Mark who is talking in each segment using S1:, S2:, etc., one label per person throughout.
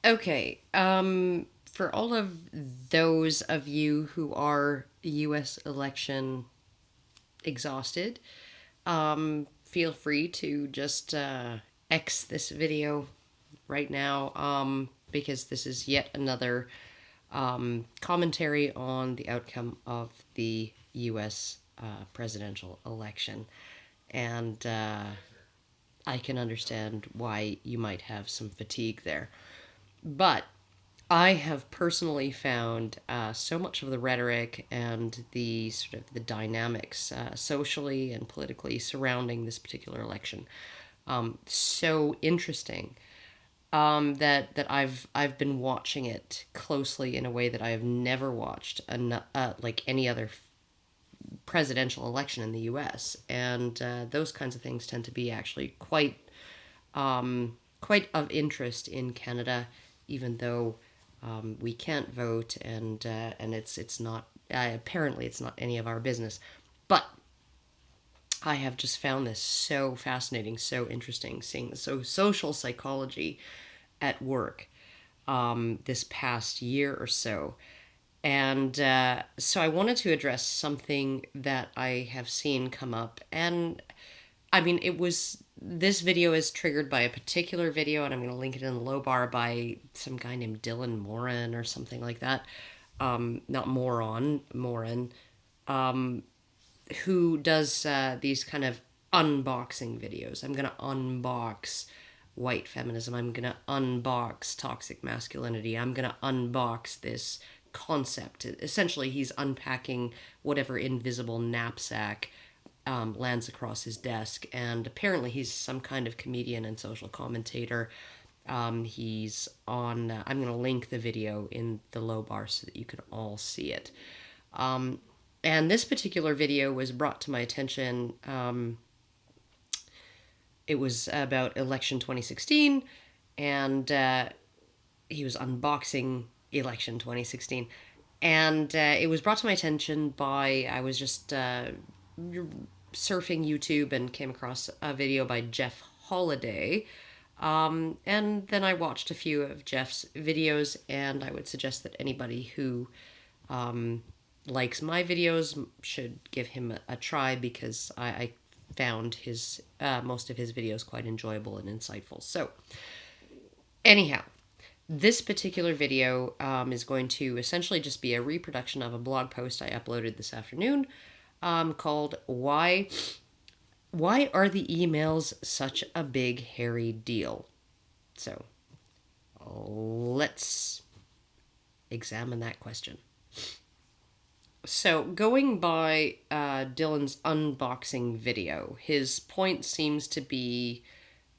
S1: Okay, for all of those of you who are U.S. election exhausted, feel free to just X this video right now, because this is yet another commentary on the outcome of the U.S. Presidential election. And I can understand why you might have some fatigue there. But I have personally found so much of the rhetoric and the sort of the dynamics socially and politically surrounding this particular election so interesting, that I've been watching it closely in a way that I have never watched like any other presidential election in the U.S. And those kinds of things tend to be actually quite of interest in Canada, even though we can't vote, and it's not apparently it's not any of our business. But I have just found this so fascinating, so interesting, seeing social psychology at work this past year or so. And so I wanted to address something that I have seen come up. And I mean, this video is triggered by a particular video, and I'm going to link it in the low bar, by some guy named Dylan Moran or something like that. Not Moran, Moran, who does these kind of unboxing videos. I'm going to unbox white feminism. I'm going to unbox toxic masculinity. I'm going to unbox this concept. Essentially, he's unpacking whatever invisible knapsack lands across his desk. And apparently he's some kind of comedian and social commentator. He's on, I'm going to link the video in the low bar so that you can all see it. And this particular video was brought to my attention. It was about election 2016, and he was unboxing election 2016. And it was brought to my attention by, I was just surfing YouTube and came across a video by Jeff Holiday. And then I watched a few of Jeff's videos, and I would suggest that anybody who likes my videos should give him a try, because I found his most of his videos quite enjoyable and insightful. So anyhow, this particular video is going to essentially just be a reproduction of a blog post I uploaded this afternoon, called Why Are the Emails Such a Big Hairy Deal? So let's examine that question. So, going by Dylan's unboxing video, his point seems to be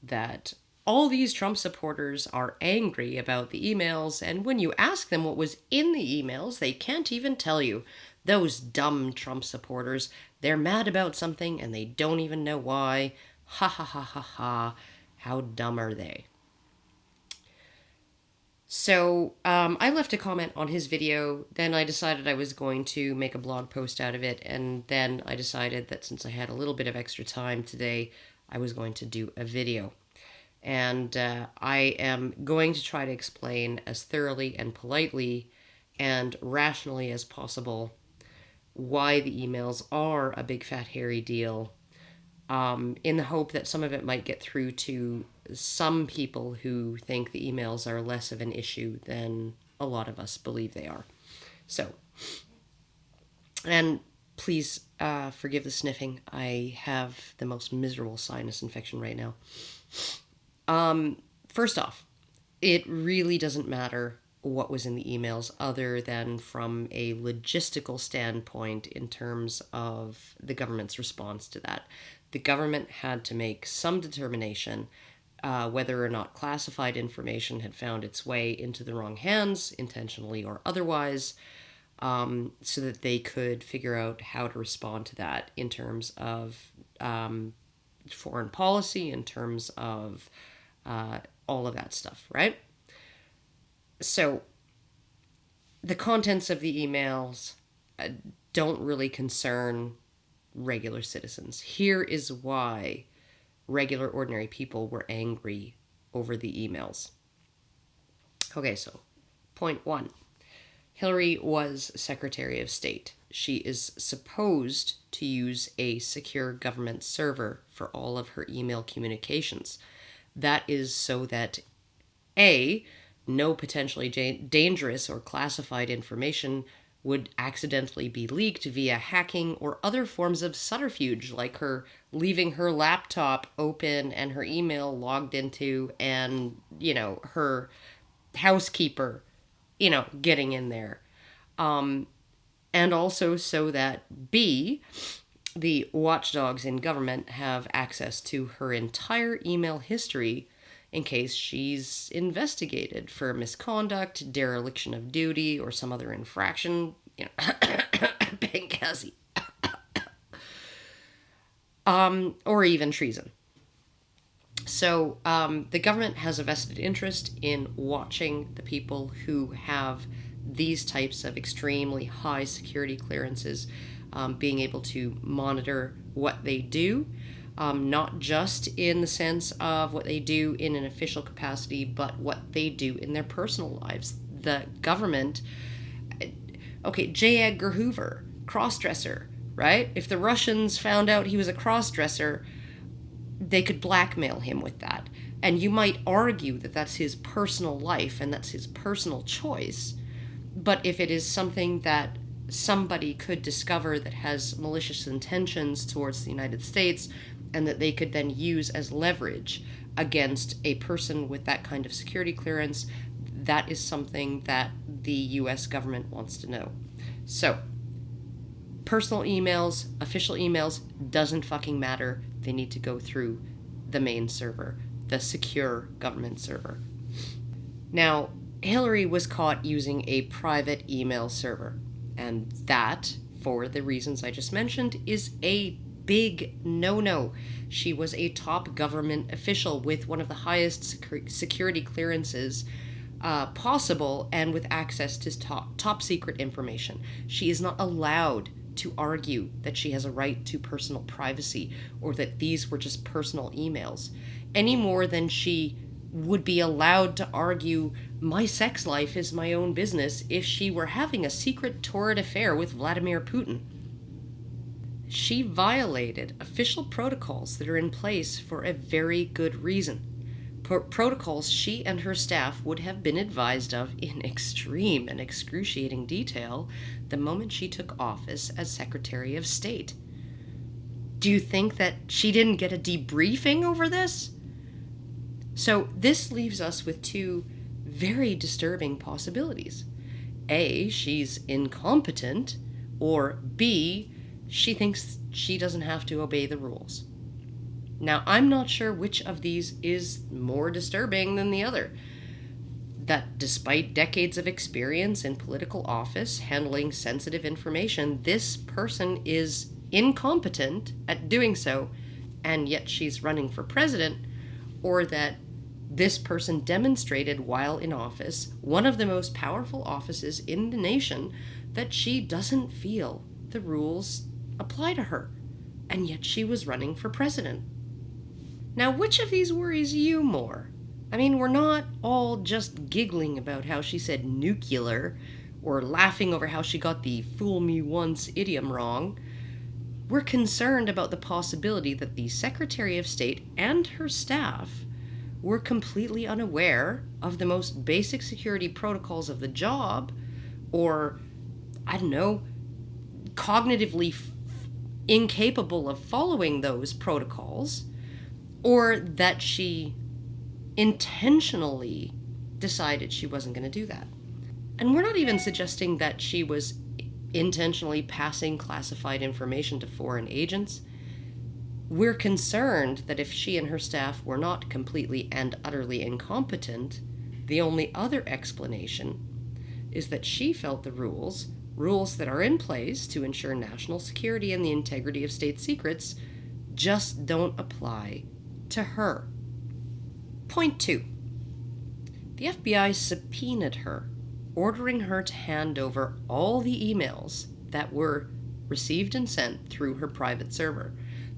S1: that all these Trump supporters are angry about the emails, and when you ask them what was in the emails, they can't even tell you. Those dumb Trump supporters, they're mad about something and they don't even know why. Ha ha ha ha ha. How dumb are they? So I left a comment on his video, then I decided I was going to make a blog post out of it, and then I decided that since I had a little bit of extra time today, I was going to do a video. And I am going to try to explain as thoroughly and politely and rationally as possible why the emails are a big fat hairy deal, in the hope that some of it might get through to some people who think the emails are less of an issue than a lot of us believe they are. So, and please forgive the sniffing. I have the most miserable sinus infection right now. First off, it really doesn't matter what was in the emails, other than from a logistical standpoint in terms of the government's response to that. The government had to make some determination whether or not classified information had found its way into the wrong hands, intentionally or otherwise, so that they could figure out how to respond to that in terms of foreign policy, in terms of all of that stuff, right? So the contents of the emails don't really concern regular citizens. Here is why regular, ordinary people were angry over the emails. Okay, so point one. Hillary was Secretary of State. She is supposed to use a secure government server for all of her email communications. That is so that A, no potentially dangerous or classified information would accidentally be leaked via hacking or other forms of subterfuge, like her leaving her laptop open and her email logged into, and, her housekeeper, getting in there. And also so that B, the watchdogs in government have access to her entire email history in case she's investigated for misconduct, dereliction of duty, or some other infraction, Benghazi, or even treason. So the government has a vested interest in watching the people who have these types of extremely high security clearances, being able to monitor what they do, not just in the sense of what they do in an official capacity, but what they do in their personal lives. The government, okay, J. Edgar Hoover, crossdresser, right? If the Russians found out he was a crossdresser, they could blackmail him with that. And you might argue that that's his personal life and that's his personal choice. But if it is something that somebody could discover that has malicious intentions towards the United States and that they could then use as leverage against a person with that kind of security clearance, that is something that the US government wants to know. So, personal emails, official emails, doesn't fucking matter. They need to go through the main server, the secure government server. Now, Hillary was caught using a private email server, and that, for the reasons I just mentioned, is a big no-no. She was a top government official with one of the highest security clearances possible, and with access to top secret information. She is not allowed to argue that she has a right to personal privacy or that these were just personal emails, any more than she would be allowed to argue my sex life is my own business if she were having a secret torrid affair with Vladimir Putin. She violated official protocols that are in place for a very good reason. Protocols she and her staff would have been advised of in extreme and excruciating detail the moment she took office as Secretary of State. Do you think that she didn't get a debriefing over this? So this leaves us with two very disturbing possibilities. A, she's incompetent, or B, she thinks she doesn't have to obey the rules. Now, I'm not sure which of these is more disturbing than the other. That despite decades of experience in political office handling sensitive information, this person is incompetent at doing so, and yet she's running for president, or that this person demonstrated while in office, one of the most powerful offices in the nation, that she doesn't feel the rules apply to her, and yet she was running for president. Now, which of these worries you more? I mean, we're not all just giggling about how she said nuclear, or laughing over how she got the fool me once idiom wrong. We're concerned about the possibility that the Secretary of State and her staff were completely unaware of the most basic security protocols of the job, or, I don't know, cognitively incapable of following those protocols, or that she intentionally decided she wasn't going to do that. And we're not even suggesting that she was intentionally passing classified information to foreign agents. We're concerned that if she and her staff were not completely and utterly incompetent, the only other explanation is that she felt the rules that are in place to ensure national security and the integrity of state secrets, just don't apply to her. Point 2. The FBI subpoenaed her, ordering her to hand over all the emails that were received and sent through her private server.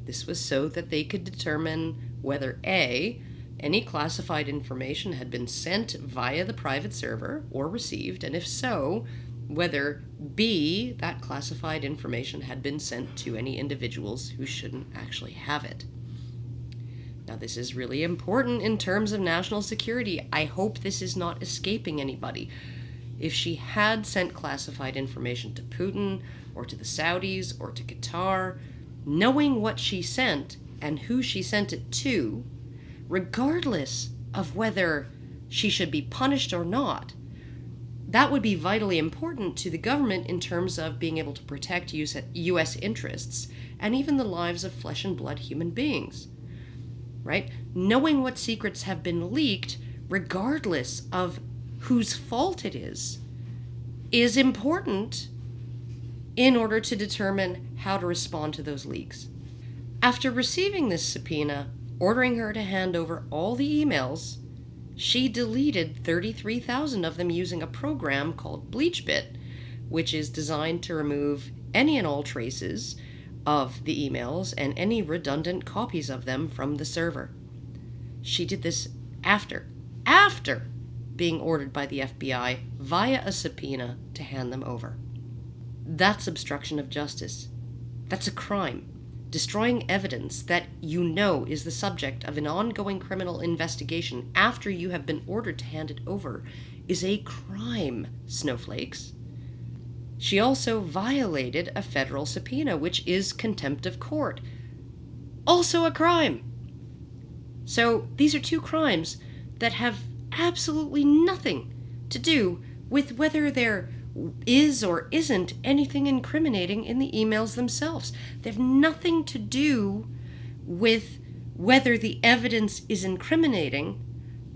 S1: This was so that they could determine whether A, any classified information had been sent via the private server or received, and if so, whether B, that classified information had been sent to any individuals who shouldn't actually have it. Now, this is really important in terms of national security. I hope this is not escaping anybody. If she had sent classified information to Putin or to the Saudis or to Qatar, knowing what she sent and who she sent it to, regardless of whether she should be punished or not, that would be vitally important to the government in terms of being able to protect U.S. interests and even the lives of flesh and blood human beings. Right? Knowing what secrets have been leaked, regardless of whose fault it is important in order to determine how to respond to those leaks. After receiving this subpoena, ordering her to hand over all the emails, she deleted 33,000 of them using a program called BleachBit, which is designed to remove any and all traces of the emails and any redundant copies of them from the server. She did this after being ordered by the FBI via a subpoena to hand them over. That's obstruction of justice. That's a crime. Destroying evidence that you know is the subject of an ongoing criminal investigation after you have been ordered to hand it over is a crime, snowflakes. She also violated a federal subpoena, which is contempt of court. Also a crime. So these are two crimes that have absolutely nothing to do with whether there is or isn't anything incriminating in the emails themselves. They have nothing to do with whether the evidence is incriminating,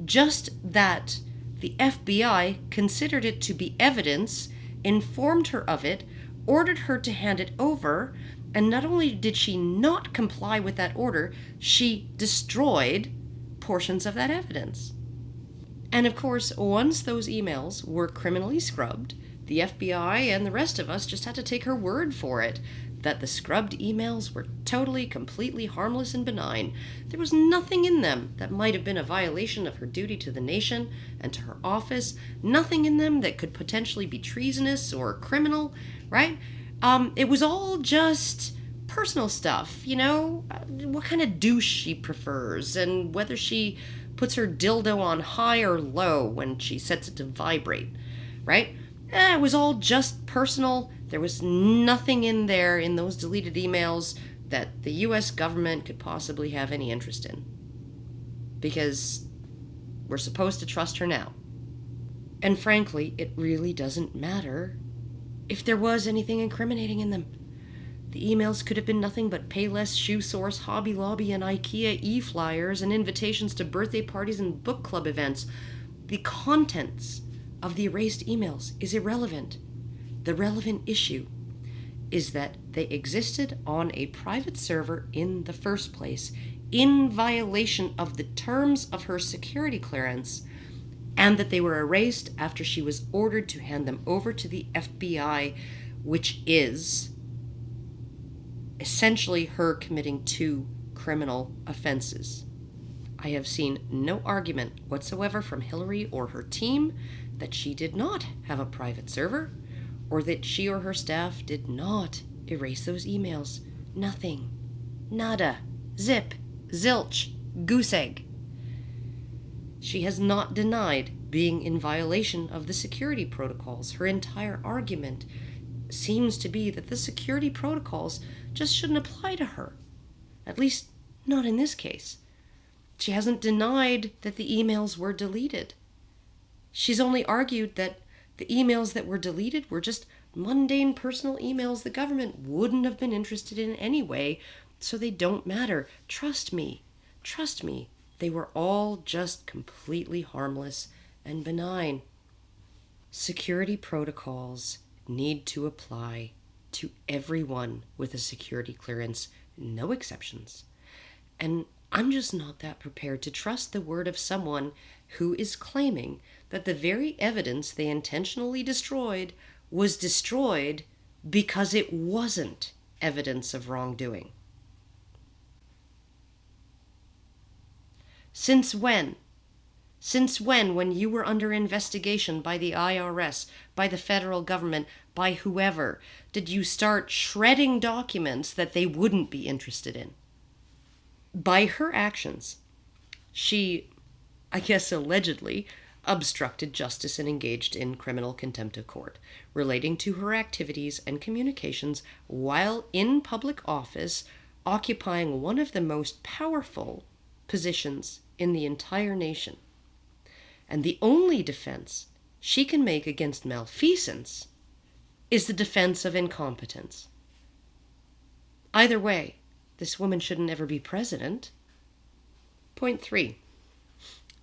S1: just that the FBI considered it to be evidence, informed her of it, ordered her to hand it over, and not only did she not comply with that order, she destroyed portions of that evidence. And of course, once those emails were criminally scrubbed, the FBI and the rest of us just had to take her word for it, that the scrubbed emails were totally, completely harmless and benign. There was nothing in them that might have been a violation of her duty to the nation and to her office, nothing in them that could potentially be treasonous or criminal, right? It was all just personal stuff, what kind of douche she prefers and whether she puts her dildo on high or low when she sets it to vibrate, right? It was all just personal. There was nothing in there in those deleted emails that the U.S. government could possibly have any interest in. Because we're supposed to trust her now. And frankly, it really doesn't matter if there was anything incriminating in them. The emails could have been nothing but Payless, Shoe Source, Hobby Lobby, and IKEA e-flyers and invitations to birthday parties and book club events. The contents of the erased emails is irrelevant. The relevant issue is that they existed on a private server in the first place, in violation of the terms of her security clearance, and that they were erased after she was ordered to hand them over to the FBI, which is essentially her committing two criminal offenses. I have seen no argument whatsoever from Hillary or her team that she did not have a private server, or that she or her staff did not erase those emails. Nothing. Nada. Zip. Zilch. Goose egg. She has not denied being in violation of the security protocols. Her entire argument seems to be that the security protocols just shouldn't apply to her. At least, not in this case. She hasn't denied that the emails were deleted. She's only argued that the emails that were deleted were just mundane personal emails the government wouldn't have been interested in anyway, so they don't matter. Trust me, they were all just completely harmless and benign. Security protocols need to apply to everyone with a security clearance, no exceptions. And I'm just not that prepared to trust the word of someone who is claiming that the very evidence they intentionally destroyed was destroyed because it wasn't evidence of wrongdoing. Since when? Since when you were under investigation by the IRS, by the federal government, by whoever, did you start shredding documents that they wouldn't be interested in? By her actions, she, I guess allegedly, obstructed justice and engaged in criminal contempt of court relating to her activities and communications while in public office, occupying one of the most powerful positions in the entire nation. And the only defense she can make against malfeasance is the defense of incompetence. Either way, this woman shouldn't ever be president. Point 3.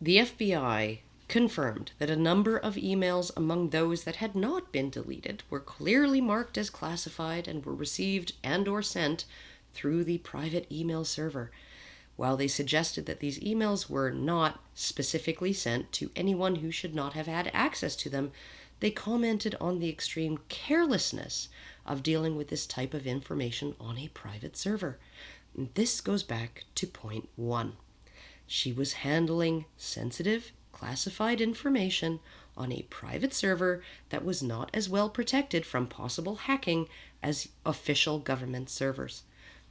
S1: The FBI confirmed that a number of emails among those that had not been deleted were clearly marked as classified and were received and/or sent through the private email server. While they suggested that these emails were not specifically sent to anyone who should not have had access to them, they commented on the extreme carelessness of dealing with this type of information on a private server. This goes back to point 1. She was handling sensitive, classified information on a private server that was not as well protected from possible hacking as official government servers.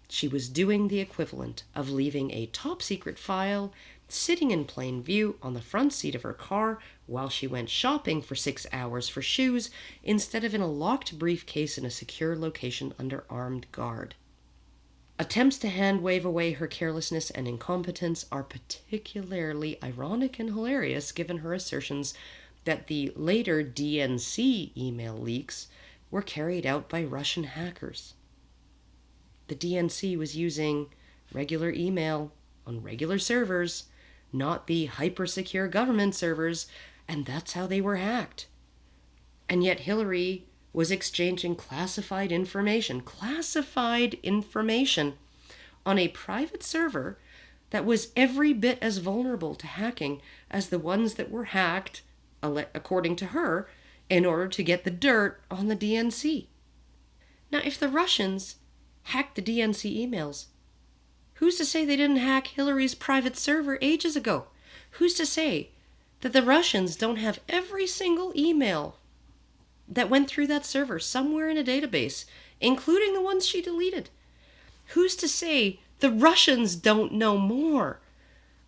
S1: She was doing the equivalent of leaving a top-secret file sitting in plain view on the front seat of her car while she went shopping for 6 hours for shoes instead of in a locked briefcase in a secure location under armed guard. Attempts to hand-wave away her carelessness and incompetence are particularly ironic and hilarious given her assertions that the later DNC email leaks were carried out by Russian hackers. The DNC was using regular email on regular servers, not the hyper-secure government servers, and that's how they were hacked. And yet Hillary was exchanging classified information on a private server that was every bit as vulnerable to hacking as the ones that were hacked, according to her, in order to get the dirt on the DNC. Now, if the Russians hacked the DNC emails, who's to say they didn't hack Hillary's private server ages ago? Who's to say that the Russians don't have every single email that went through that server somewhere in a database, including the ones she deleted? Who's to say the Russians don't know more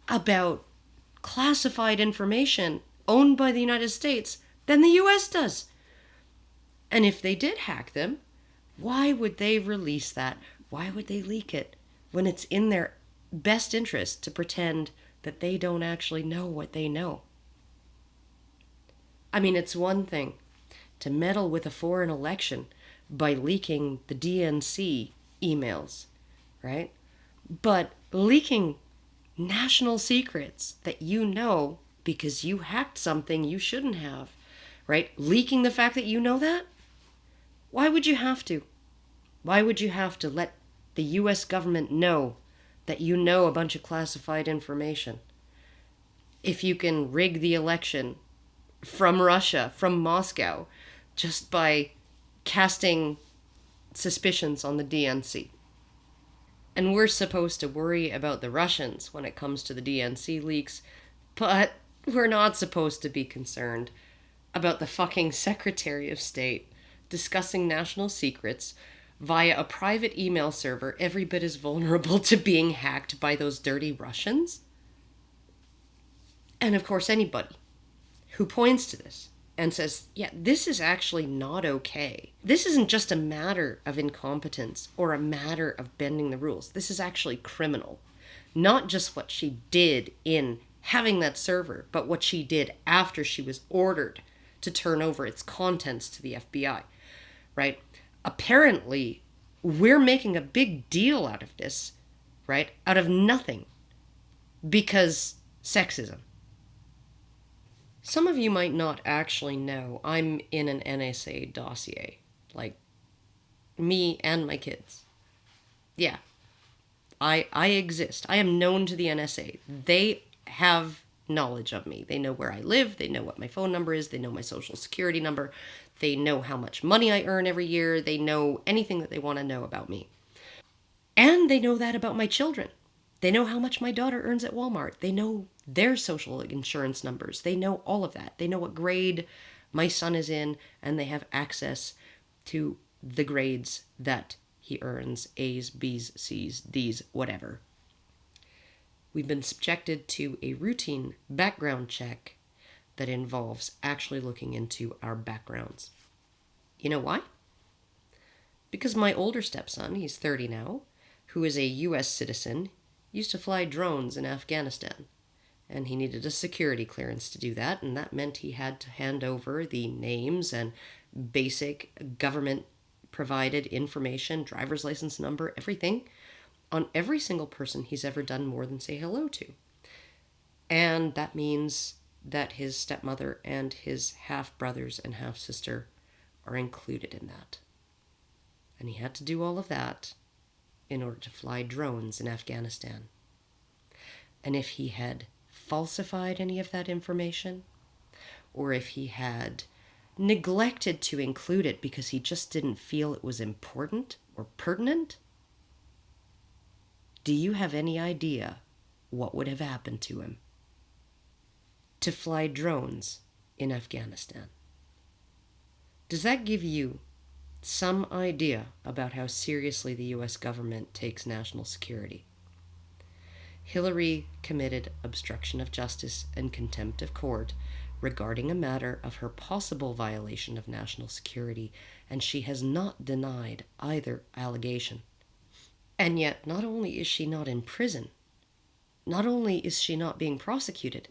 S1: about classified information owned by the United States than the US does? And if they did hack them, why would they release that? Why would they leak it when it's in their best interest to pretend that they don't actually know what they know? I mean, it's one thing to meddle with a foreign election by leaking the DNC emails, right? But leaking national secrets that you know because you hacked something you shouldn't have, right? Leaking the fact that you know that? Why would you have to? Why would you have to let the US government know that you know a bunch of classified information? If you can rig the election from Russia, from Moscow, just by casting suspicions on the DNC. And we're supposed to worry about the Russians when it comes to the DNC leaks, but we're not supposed to be concerned about the fucking Secretary of State discussing national secrets via a private email server every bit as vulnerable to being hacked by those dirty Russians. And of course, anybody who points to this and says, yeah, this is actually not okay. This isn't just a matter of incompetence or a matter of bending the rules. This is actually criminal. Not just what she did in having that server, but what she did after she was ordered to turn over its contents to the FBI, right? Apparently, we're making a big deal out of this, right? Out of nothing. Because sexism. Some of you might not actually know I'm in an NSA dossier. Like, me and my kids. Yeah. I exist. I am known to the NSA. They have knowledge of me. They know where I live. They know what my phone number is. They know my social security number. They know how much money I earn every year. They know anything that they want to know about me. And they know that about my children. They know how much my daughter earns at Walmart. They know their social insurance numbers. They know all of that. They know what grade my son is in, and they have access to the grades that he earns, A's, B's, C's, D's, whatever. We've been subjected to a routine background check that involves actually looking into our backgrounds. You know why? Because my older stepson, he's 30 now, who is a U.S. citizen, used to fly drones in Afghanistan. And he needed a security clearance to do that, and that meant he had to hand over the names and basic government-provided information, driver's license number, everything, on every single person he's ever done more than say hello to. And that means that his stepmother and his half-brothers and half-sister are included in that. And he had to do all of that in order to fly drones in Afghanistan. And if he had falsified any of that information, or if he had neglected to include it because he just didn't feel it was important or pertinent, do you have any idea what would have happened to him? To fly drones in Afghanistan. Does that give you some idea about how seriously the U.S. government takes national security? Hillary committed obstruction of justice and contempt of court regarding a matter of her possible violation of national security, and she has not denied either allegation. And yet, not only is she not in prison, not only is she not being prosecuted,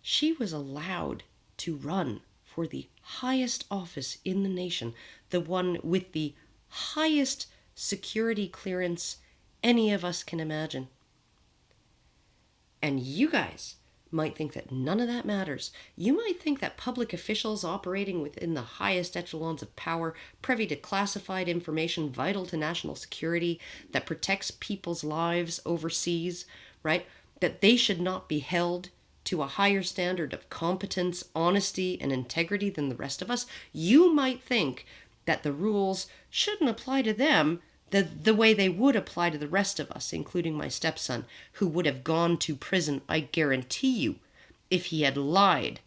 S1: she was allowed to run for the highest office in the nation, the one with the highest security clearance any of us can imagine. And you guys might think that none of that matters. You might think that public officials operating within the highest echelons of power, privy to classified information vital to national security, that protects people's lives overseas, right? That they should not be held to a higher standard of competence, honesty, and integrity than the rest of us. You might think that the rules shouldn't apply to them the way they would apply to the rest of us, including my stepson, who would have gone to prison, I guarantee you, if he had lied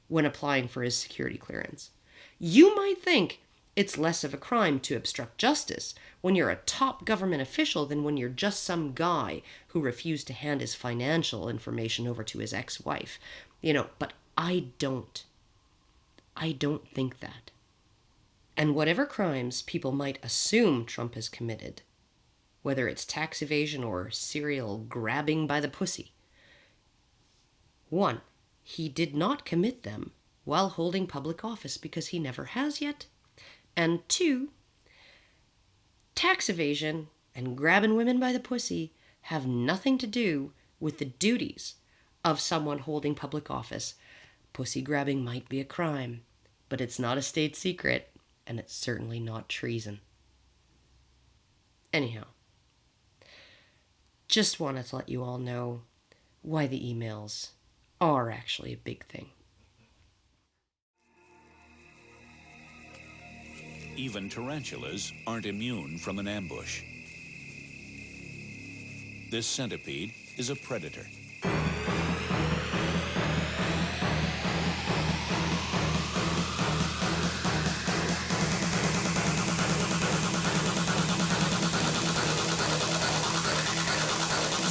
S1: when applying for his security clearance. You might think it's less of a crime to obstruct justice when you're a top government official than when you're just some guy who refused to hand his financial information over to his ex-wife. But I don't think that. And whatever crimes people might assume Trump has committed, whether it's tax evasion or serial grabbing by the pussy, 1, he did not commit them while holding public office because he never has yet. And 2, tax evasion and grabbing women by the pussy have nothing to do with the duties of someone holding public office. Pussy grabbing might be a crime, but it's not a state secret. And it's certainly not treason. Anyhow, just wanted to let you all know why the emails are actually a big thing.
S2: Even tarantulas aren't immune from an ambush. This centipede is a predator.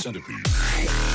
S2: Centipede.